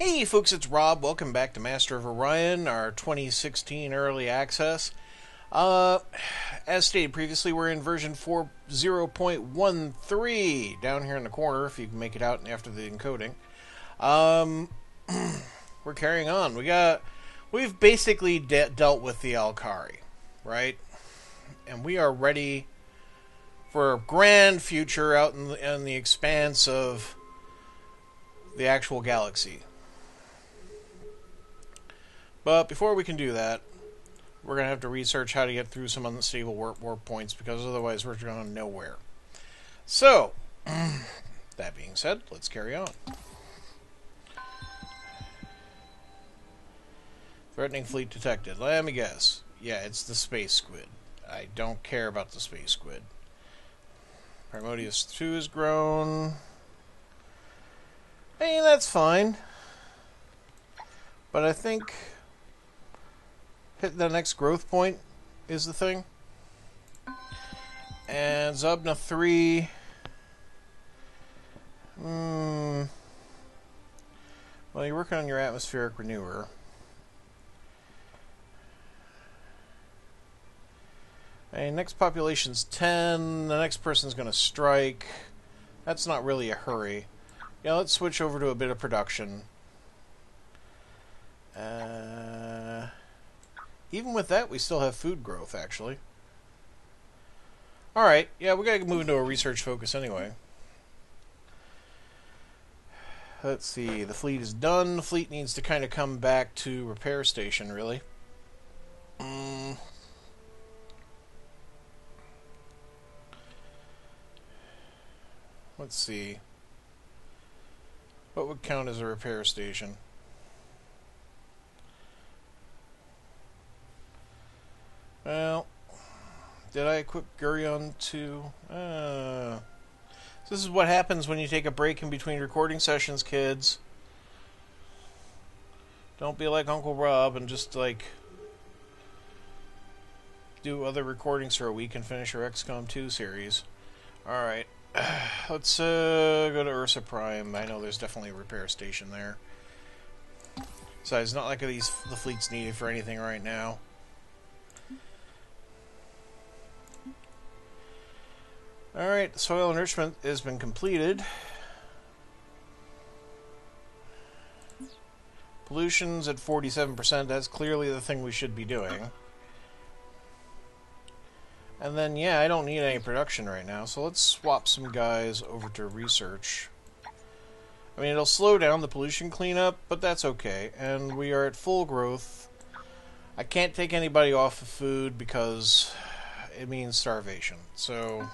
Hey folks, it's Rob. Welcome back to Master of Orion, our 2016 early access. As stated previously, we're in version 4.0.13 down here in the corner, if you can make it out after the encoding. We're carrying on. We've basically dealt with the Alkari, right? And we are ready for a grand future out in the expanse of the actual galaxy. But before we can do that, we're going to have to research how to get through some unstable warp points, because otherwise we're going nowhere. So, that being said, let's carry on. Threatening fleet detected. Let me guess. Yeah, it's the space squid. I don't care about the space squid. Primodius 2 has grown. Hey, that's fine. But I think hitting the next growth point is the thing. And Zubna 3. Well, you're working on your atmospheric renewer. And next population's 10. The next person's going to strike. That's not really a hurry. Yeah, let's switch over to a bit of production. Even with that, we still have food growth, actually. Alright, yeah, we gotta move into a research focus anyway. Let's see, the fleet is done. The fleet needs to kind of come back to repair station, really. Let's see. What would count as a repair station? Well, did I equip Gurion to... This is what happens when you take a break in between recording sessions, kids. Don't be like Uncle Rob and just, like, do other recordings for a week and finish your XCOM 2 series. Alright. Let's go to Ursa Prime. I know there's definitely a repair station there. Besides, it's not like the fleet's needed for anything right now. Alright, soil enrichment has been completed. Pollution's at 47%. That's clearly the thing we should be doing. And then, yeah, I don't need any production right now, so let's swap some guys over to research. I mean, it'll slow down the pollution cleanup, but that's okay. And we are at full growth. I can't take anybody off of food because it means starvation. So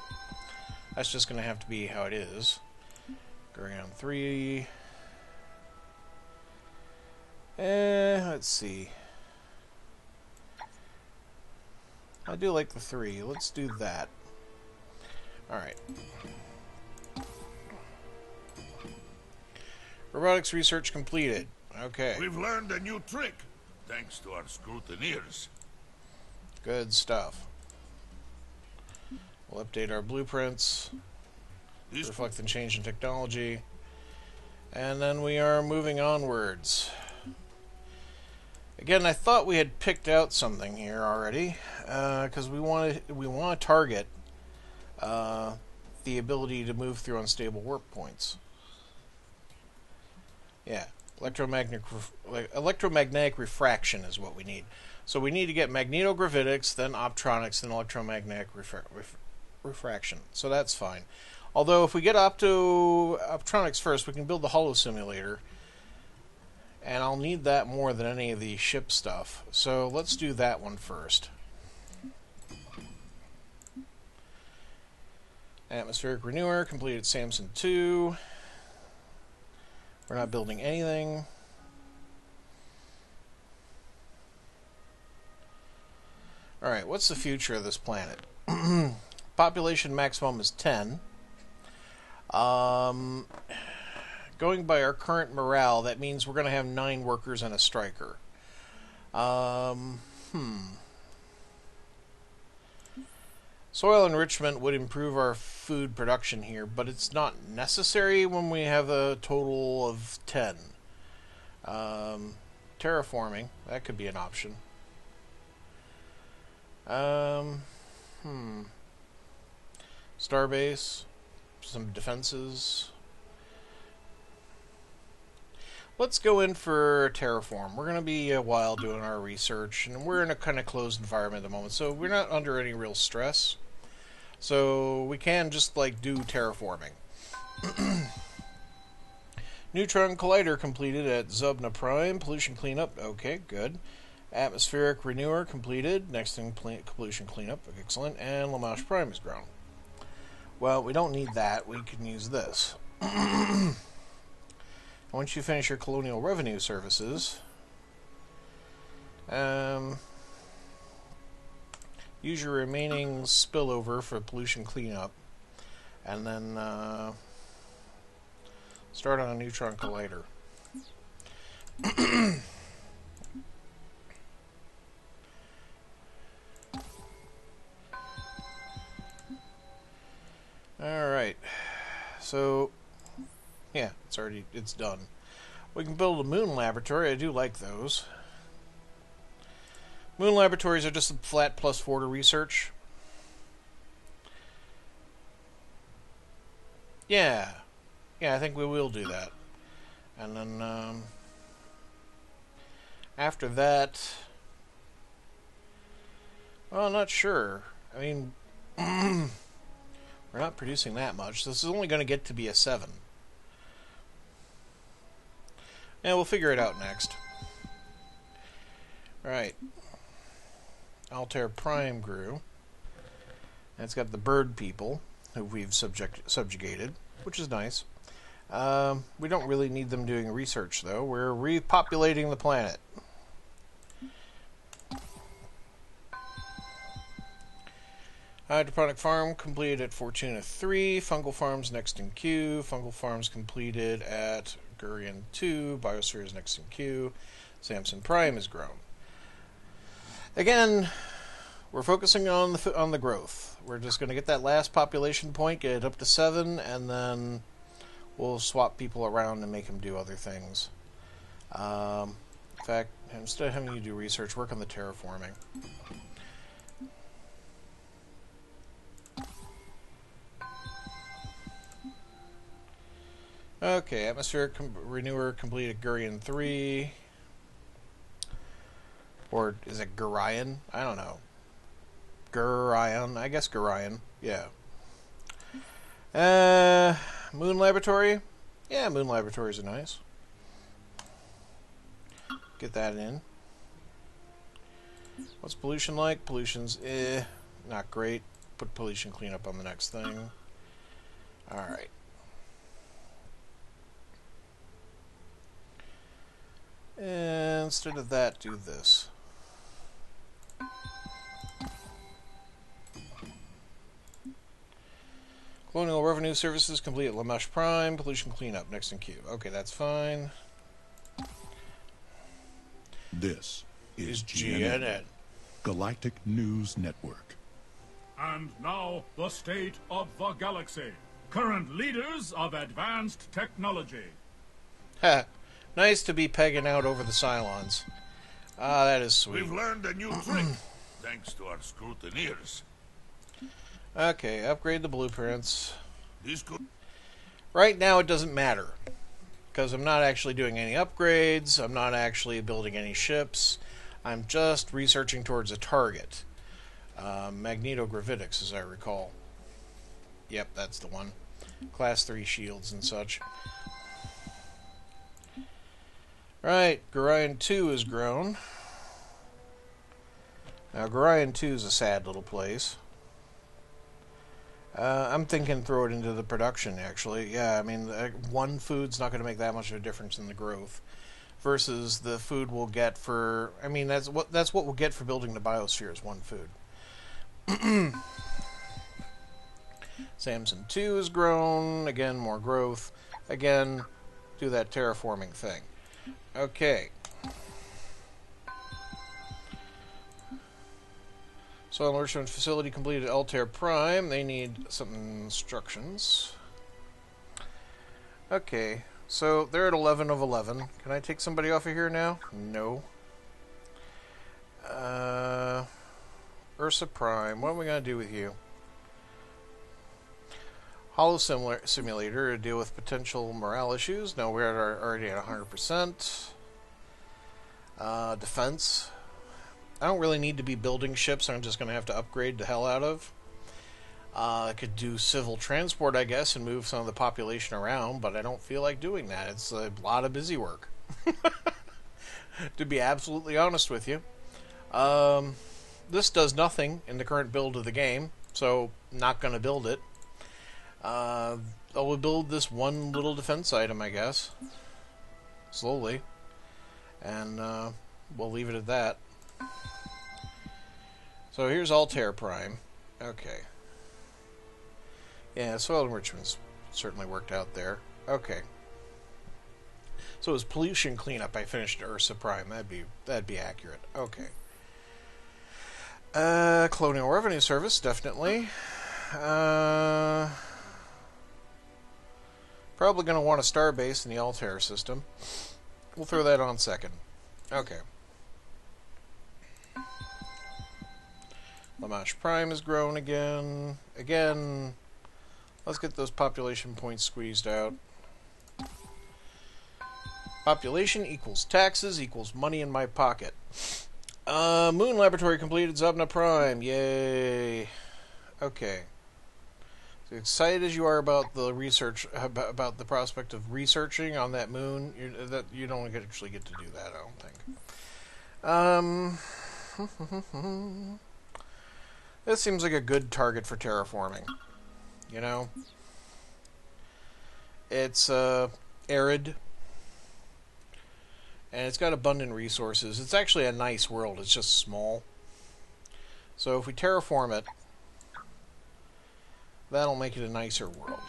that's just going to have to be how it is. Gurion 3. Let's see. I do like the 3. Let's do that. Alright. Robotics research completed. Okay. We've learned a new trick, thanks to our scrutineers. Good stuff. We'll update our blueprints, reflect the change in technology, and then we are moving onwards. Again, I thought we had picked out something here already, because we want to target the ability to move through unstable warp points. Yeah, electromagnetic refraction is what we need. So we need to get magnetogravitics, then optronics, then electromagnetic refraction. So that's fine. Although if we get optronics first, we can build the holo simulator. And I'll need that more than any of the ship stuff. So let's do that one first. Atmospheric renewer, completed Samson 2. We're not building anything. Alright, what's the future of this planet? Population maximum is 10. Going by our current morale, that means we're going to have 9 workers and a striker. Soil enrichment would improve our food production here, but it's not necessary when we have a total of 10. Terraforming, that could be an option. Starbase, some defenses. Let's go in for terraform. We're going to be a while doing our research, and we're in a kind of closed environment at the moment, so we're not under any real stress. So we can just like do terraforming. Neutron collider completed at Zubna Prime. Pollution cleanup. Okay, good. Atmospheric renewer completed. Next thing, pollution cleanup. Excellent. And Lamash Prime is grown. Well, we don't need that. We can use this. Once you finish your colonial revenue services, use your remaining spillover for pollution cleanup, and then start on a neutron collider. Alright, so yeah, it's done. We can build a moon laboratory. I do like those. Moon laboratories are just a flat +4 to research. Yeah, I think we will do that. And then after that, well, I'm not sure. I mean, we're not producing that much. This is only going to get to be a 7. Yeah, we'll figure it out next. Alright. Altair Prime grew. And it's got the bird people, who we've subjugated, which is nice. We don't really need them doing research, though. We're repopulating the planet. Hydroponic farm completed at Fortuna 3. Fungal farms next in queue. Fungal farms completed at Gurion 2. Biosphere is next in queue. Samson Prime is grown. Again, we're focusing on the growth. We're just going to get that last population point, get it up to 7, and then we'll swap people around and make them do other things. In fact, instead of having you do research, work on the terraforming. Okay, atmospheric renewer completed Gurion 3. Or is it Gurion? I don't know. Gurion. I guess Gurion. Yeah. Moon laboratory. Yeah, moon laboratories are nice. Get that in. What's pollution like? Pollution's not great. Put pollution cleanup on the next thing. Alright. And instead of that, do this. Colonial Revenue Services complete at Lamesh Prime. Pollution cleanup next in queue. Okay, that's fine. This is GNN. Galactic News Network. And now, the state of the galaxy. Current leaders of advanced technology. Ha! Nice to be pegging out over the Cylons. Ah, that is sweet. We've learned a new trick, thanks to our scrutineers. Okay, upgrade the blueprints. This could... Right now it doesn't matter, because I'm not actually doing any upgrades, I'm not actually building any ships, I'm just researching towards a target. Magnetogravitics, as I recall. Yep, that's the one. Class 3 shields and such. Right, Gurion 2 is grown. Now, Gurion 2 is a sad little place. I'm thinking throw it into the production, actually. Yeah, I mean, one food's not going to make that much of a difference in the growth. Versus the food we'll get for... I mean, that's what we'll get for building the biosphere is one food. Samson 2 is grown. Again, more growth. Again, do that terraforming thing. Okay. Soil enrichment facility completed at Altair Prime. They need some instructions. Okay. So they're at 11 of 11. Can I take somebody off of here now? No. Ursa Prime, what am we going to do with you? Hollow Simulator to deal with potential morale issues. No, we're already at 100%. Defense. I don't really need to be building ships. I'm just going to have to upgrade the hell out of. I could do civil transport, I guess, and move some of the population around, but I don't feel like doing that. It's a lot of busy work. To be absolutely honest with you. This does nothing in the current build of the game, so not going to build it. I will build this one little defense item, I guess. Slowly. And we'll leave it at that. So here's Altair Prime. Okay. Yeah, soil enrichment's certainly worked out there. Okay. So it was pollution cleanup. I finished Ursa Prime. That'd be accurate. Okay. Colonial Revenue Service, definitely. Probably going to want a star base in the Altair system. We'll throw that on second. Okay. Lamash Prime has grown again. Again, let's get those population points squeezed out. Population equals taxes equals money in my pocket. Moon Laboratory completed, Zobna Prime. Yay. Okay. As excited as you are about the research, about the prospect of researching on that moon, you don't actually get to do that, I don't think. This seems like a good target for terraforming. You know? It's arid. And it's got abundant resources. It's actually a nice world. It's just small. So if we terraform it, that'll make it a nicer world.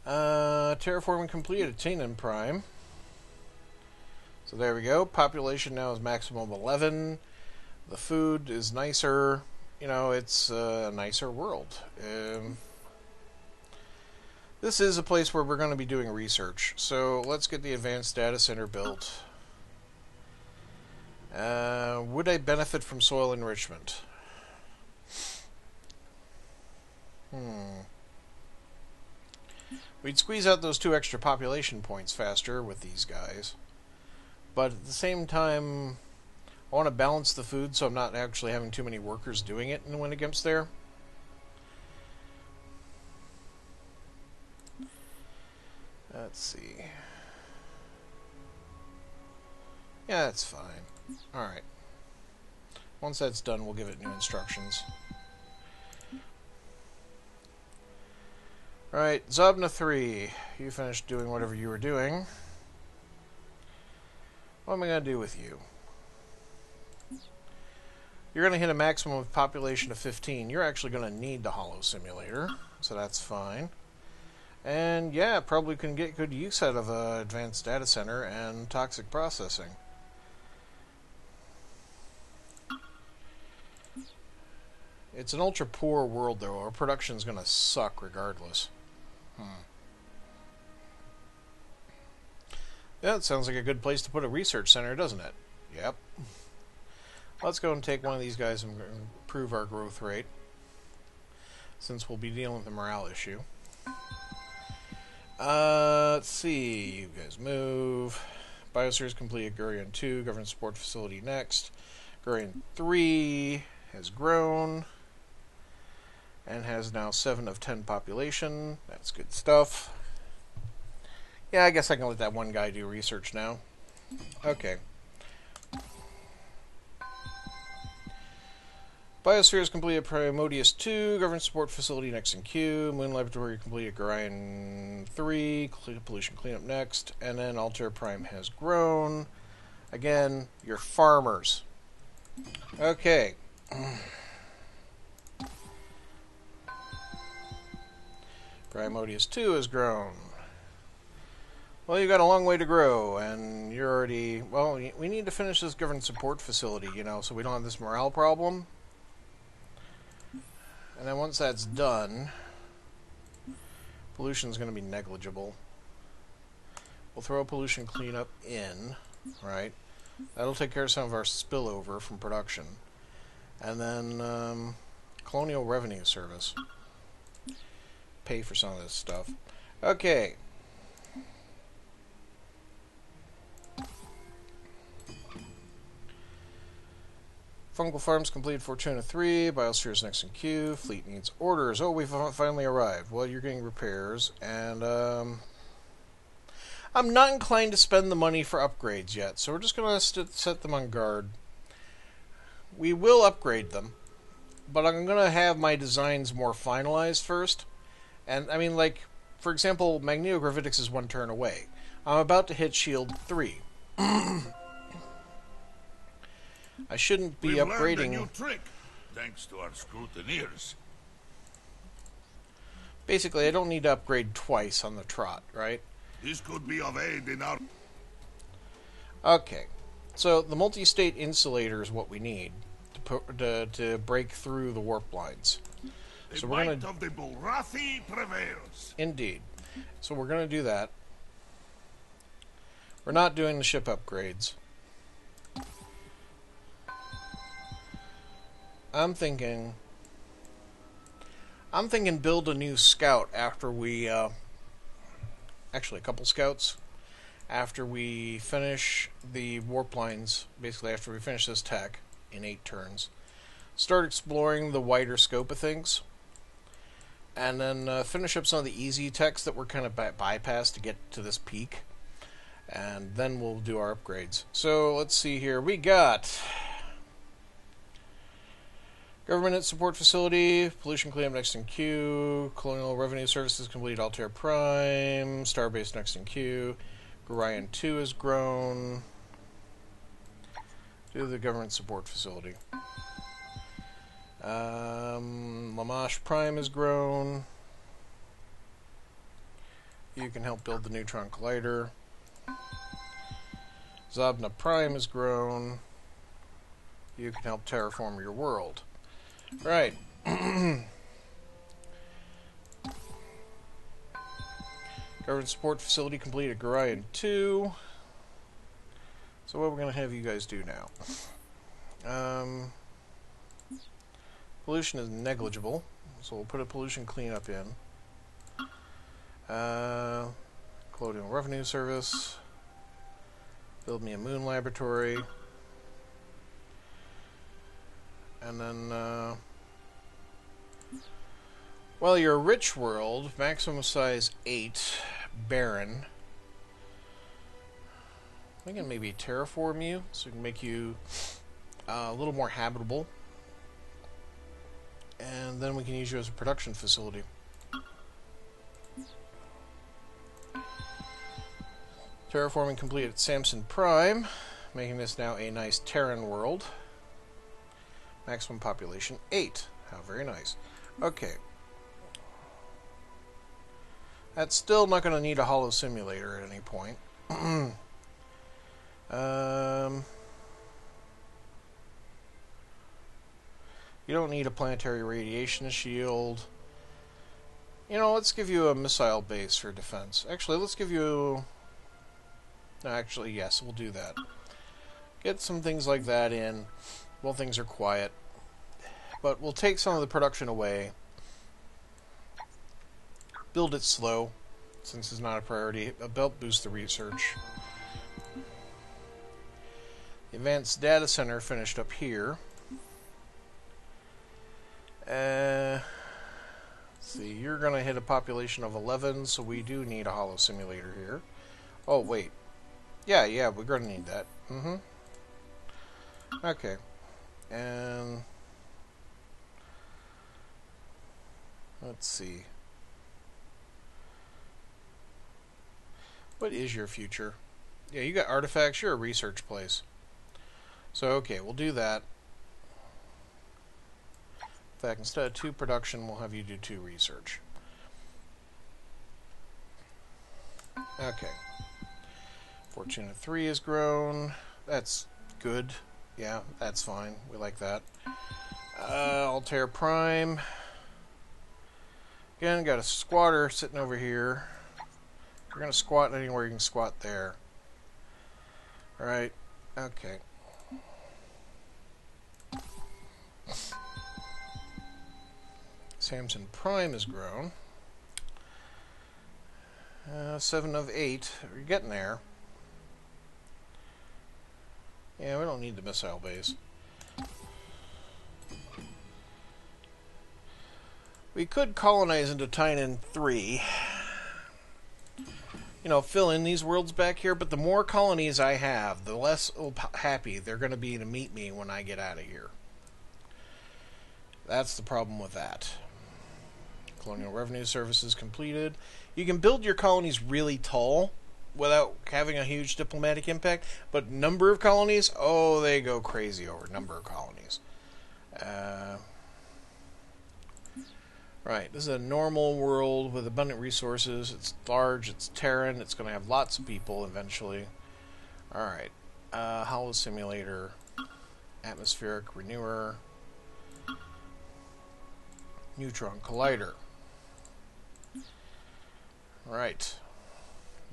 Terraforming completed. Tanan Prime. So there we go. Population now is maximum of 11. The food is nicer. You know, it's a nicer world. This is a place where we're going to be doing research. So let's get the advanced data center built. Would I benefit from soil enrichment? We'd squeeze out those 2 extra population points faster with these guys. But at the same time, I want to balance the food so I'm not actually having too many workers doing it when it gets there. Let's see. Yeah, that's fine. Alright. Once that's done, we'll give it new instructions. Alright, Zobna 3. You finished doing whatever you were doing. What am I going to do with you? You're going to hit a maximum population of 15. You're actually going to need the Hollow Simulator, so that's fine. And yeah, probably can get good use out of an advanced data center and toxic processing. It's an ultra poor world though. Our production's gonna suck regardless. Yeah, it sounds like a good place to put a research center, doesn't it? Yep. Let's go and take one of these guys and improve our growth rate, since we'll be dealing with the morale issue. Let's see. You guys move. Biosphere's completed. Gurion 2. Government support facility next. Gurion 3 has grown. And has now 7 of 10 population. That's good stuff. Yeah, I guess I can let that one guy do research now. Okay. Biosphere is completed. Primodius 2. Government support facility next in queue. Moon Laboratory completed. Gurion 3. Pollution cleanup next. And then Altair Prime has grown. Again, you're farmers. Okay. Primodius 2 has grown. Well, you got a long way to grow, and you're already... Well, we need to finish this government support facility, you know, so we don't have this morale problem. And then once that's done, pollution is going to be negligible. We'll throw a pollution cleanup in, right? That'll take care of some of our spillover from production. And then Colonial Revenue Service. Pay for some of this stuff. Okay. Fungal Farms completed Fortuna 3. Biosphere's next in queue. Fleet needs orders. Oh, we've finally arrived. Well, you're getting repairs. And, I'm not inclined to spend the money for upgrades yet, so we're just going to set them on guard. We will upgrade them, but I'm going to have my designs more finalized first. And, I mean, like, for example, Magnetogravitics is 1 turn away. I'm about to hit Shield 3. I shouldn't be We've upgrading. learned a new trick, thanks to our scrutineers. Basically, I don't need to upgrade twice on the trot, right? This could be of aid in our... Okay, so the multi-state insulator is what we need to break through the warp lines. The So we're might gonna of the Bulrathi prevails. indeed. So we're gonna do that. We're not doing the ship upgrades. I'm thinking build a new scout after we actually a couple scouts after we finish the warp lines, basically after we finish this tech in 8 turns. Start exploring the wider scope of things. And then finish up some of the easy techs that were kind of bypassed to get to this peak. And then we'll do our upgrades. So let's see here. We got Government Support Facility, Pollution Cleanup next in queue, Colonial Revenue Services complete Altair Prime, Starbase next in queue, Orion 2 has grown. Do the Government Support Facility. Lamash Prime has grown. You can help build the Neutron Collider. Zabna Prime has grown. You can help terraform your world. Right. Government Support Facility completed Gorion 2. So what we're going to have you guys do now. Pollution is negligible, so we'll put a pollution cleanup in. Colonial Revenue Service. Build me a moon laboratory. And then, well, you're a rich world, maximum size 8, barren. We can maybe terraform you, so we can make you a little more habitable. And then we can use you as a production facility. Terraforming complete at Samson Prime, making this now a nice Terran world. Maximum population 8. How very nice. Okay. That's still not going to need a hollow simulator at any point. You don't need a planetary radiation shield. You know, let's give you a missile base for defense. Actually, let's give you... No, actually, yes, we'll do that. Get some things like that in while things are quiet. But we'll take some of the production away. Build it slow, since it's not a priority. Belt boost the research. The Advanced Data Center finished up here. Let's see, you're going to hit a population of 11, so we do need a hollow simulator here. Oh, wait. Yeah, we're going to need that. Okay. And let's see. What is your future? Yeah, you got artifacts. You're a research place. So, okay, we'll do that. In fact, instead of 2 production, we'll have you do 2 research. Okay. Fortuna 3 has grown. That's good. Yeah, that's fine. We like that. Altair Prime. Again, got a squatter sitting over here. You're going to squat anywhere, you can squat there. Right? Okay. Samson Prime has grown. 7 of 8. We're getting there. Yeah, we don't need the missile base. We could colonize into Tynan 3. You know, fill in these worlds back here, but the more colonies I have, the less happy they're going to be to meet me when I get out of here. That's the problem with that. Colonial Revenue Services completed. You can build your colonies really tall without having a huge diplomatic impact, but number of colonies, oh, they go crazy over number of colonies. Right, this is a normal world with abundant resources. It's large, it's Terran, it's going to have lots of people eventually. Alright, Hollow Simulator, Atmospheric Renewer, Neutron Collider. Right,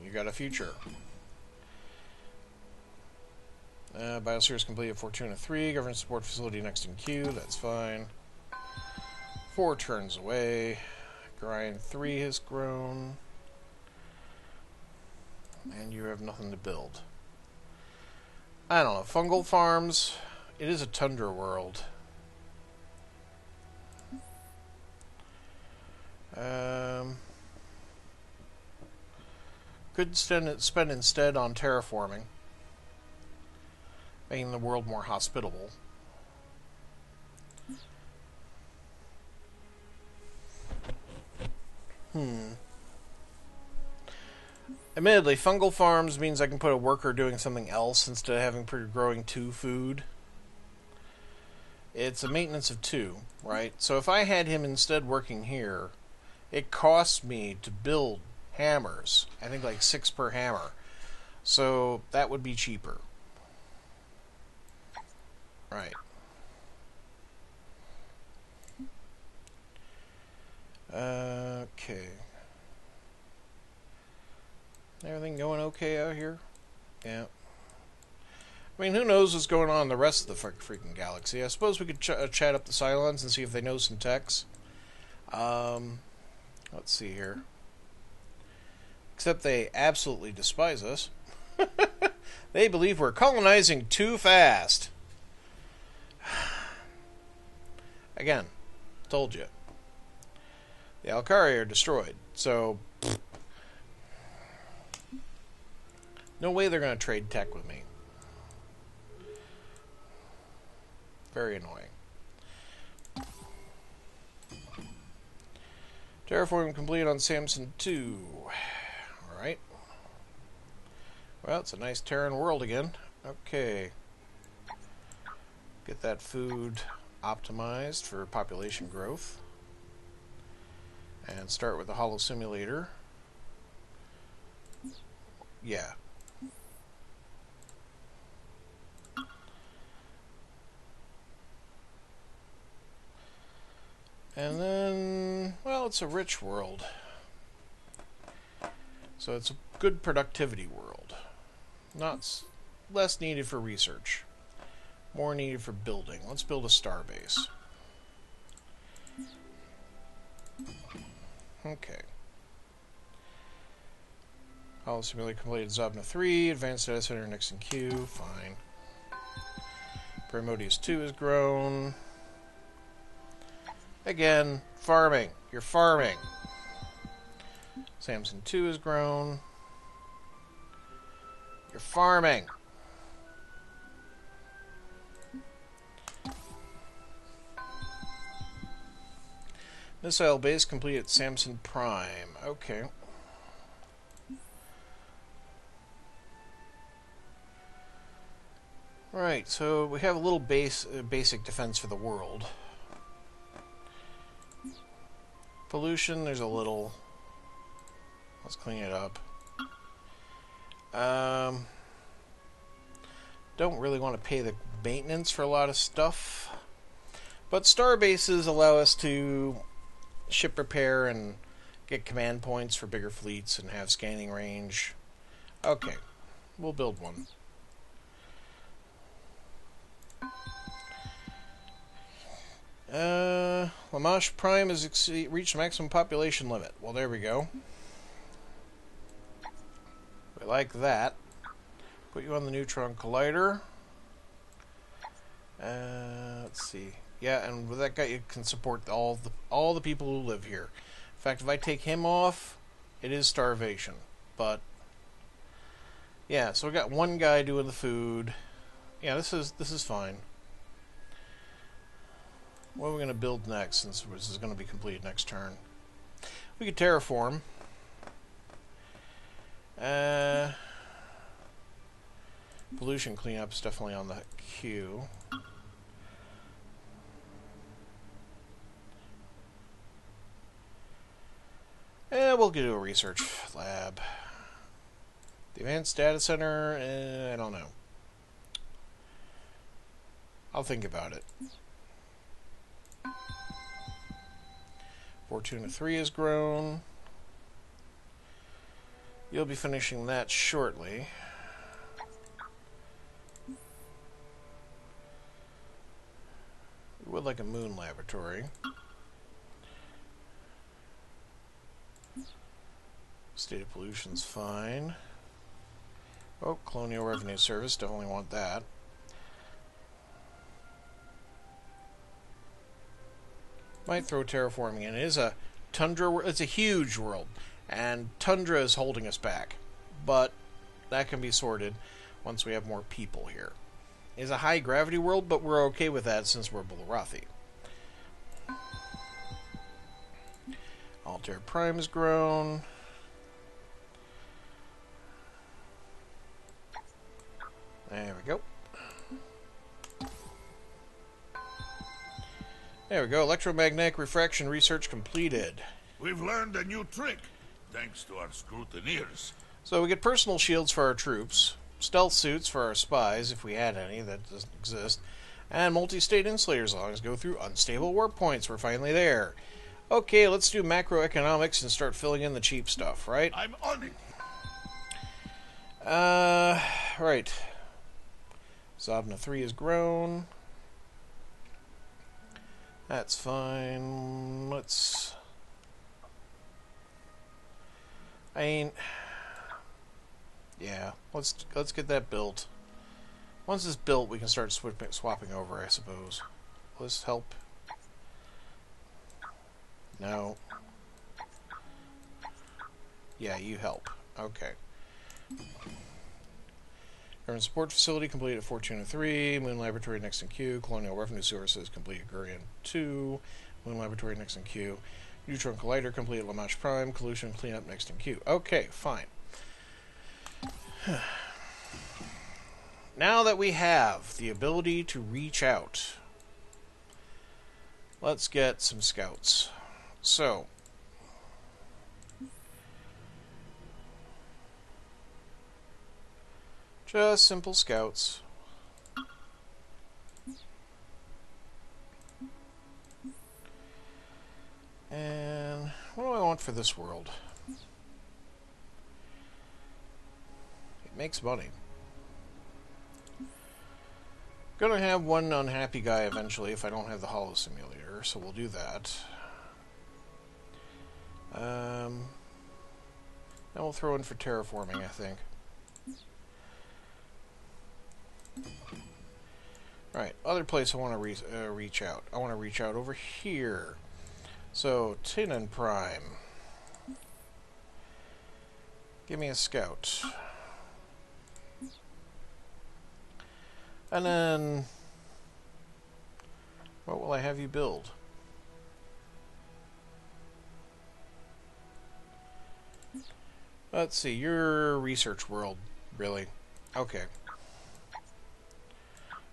you got a future. Biosphere completed Fortuna 3, Government Support Facility next in queue, that's fine. 4 turns away. Grind 3 has grown. And you have nothing to build. I don't know. Fungal farms. It is a tundra world. Could spend instead on terraforming. Making the world more hospitable. Admittedly, fungal farms means I can put a worker doing something else instead of having growing 2 food. It's a maintenance of 2, right? So if I had him instead working here, it costs me to build hammers. I think like 6 per hammer. So that would be cheaper. Right. Okay. Everything going okay out here? Yeah. I mean, who knows what's going on in the rest of the freaking galaxy? I suppose we could chat up the Cylons and see if they know some techs. Let's see here. Except they absolutely despise us. They believe we're colonizing too fast. Again, told you. The Alkari are destroyed, so no way they're going to trade tech with me. Very annoying. Terraforming complete on Samson 2. Alright. Well, it's a nice Terran world again. Okay. Get that food optimized for population growth. And start with the Hollow Simulator. Yeah. And then, well, it's a rich world. So it's a good productivity world. Less needed for research. More needed for building. Let's build a star base. Okay. Hollow Simulator completed Zobna 3. Advanced Data Center next in queue. Fine. Primodius 2 has grown. Again, farming. You're farming. Samson 2 has grown. You're farming. Missile base complete at Samson Prime. Okay. Right, so we have a little basic defense for the world. Pollution, there's a little. Let's clean it up. Don't really want to pay the maintenance for a lot of stuff. But star bases allow us to ship repair and get command points for bigger fleets and have scanning range. Okay, we'll build one. Lamash Prime has reached maximum population limit. Well, there we go. We like that. Put you on the neutron collider. Let's see. Yeah, and with that guy, you can support all the people who live here. In fact, if I take him off, it is starvation. But yeah, so we got one guy doing the food. Yeah, this is fine. What are we going to build next, since this is going to be completed next turn? We could terraform. Pollution cleanup is definitely on the queue. We'll do a research lab. The advanced data center, I don't know. I'll think about it. Fortuna 3 has grown. You'll be finishing that shortly. We would like a moon laboratory. State of pollution's fine. Oh, Colonial Revenue Service, definitely want that. Might throw terraforming in. It is a tundra. It's a huge world, and tundra is holding us back. But that can be sorted once we have more people here. It is a high gravity world, but we're okay with that since we're Bulrathi. Altair Prime has grown. There we go. There we go. Electromagnetic refraction research completed. We've learned a new trick, thanks to our scrutineers. So we get personal shields for our troops, stealth suits for our spies, if we had any, that doesn't exist, and multi-state insulators as long as go through unstable warp points. We're finally there. Okay, let's do macroeconomics and start filling in the cheap stuff, right? I'm on it. Right. Zabna 3 has grown. That's fine. Yeah, let's get that built. Once it's built, we can start swapping over, I suppose. Will this help? No. Yeah, you help. Okay. Government support facility completed at Fortuna 3. Moon Laboratory next in queue. Colonial Revenue Sources complete at Gurion 2. Moon Laboratory next in queue. Neutron Collider complete at Lamash Prime. Collusion cleanup next in queue. Okay, fine. Now that we have the ability to reach out, let's get some scouts. So, just simple scouts. And what do I want for this world? It makes money. Gonna have one unhappy guy eventually if I don't have the holo simulator, so we'll do that. Then we'll throw in for terraforming, I think. Alright, other place I want to reach out. I want to reach out over here. So, Tinan Prime. Give me a scout. And then, what will I have you build? Let's see, your research world, really. Okay.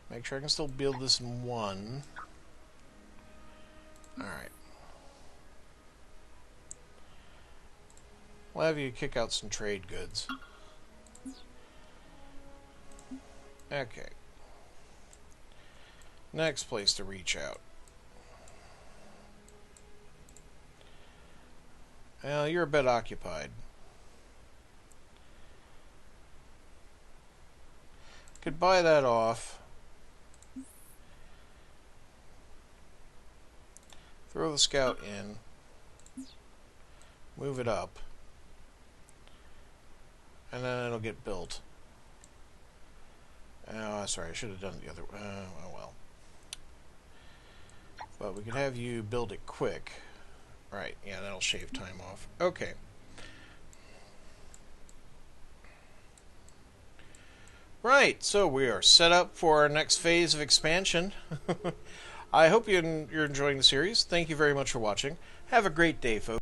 Make sure I can still build this in one. Alright. We'll have you kick out some trade goods. Okay. Next place to reach out. Well, you're a bit occupied. Could buy that off. Throw the scout in. Move it up. And then it'll get built. Oh, sorry, I should have done it the other way. Oh well. But we could have you build it quick. Right, yeah, that'll shave time off. Okay. Right, so we are set up for our next phase of expansion. I hope you're enjoying the series. Thank you very much for watching. Have a great day, folks.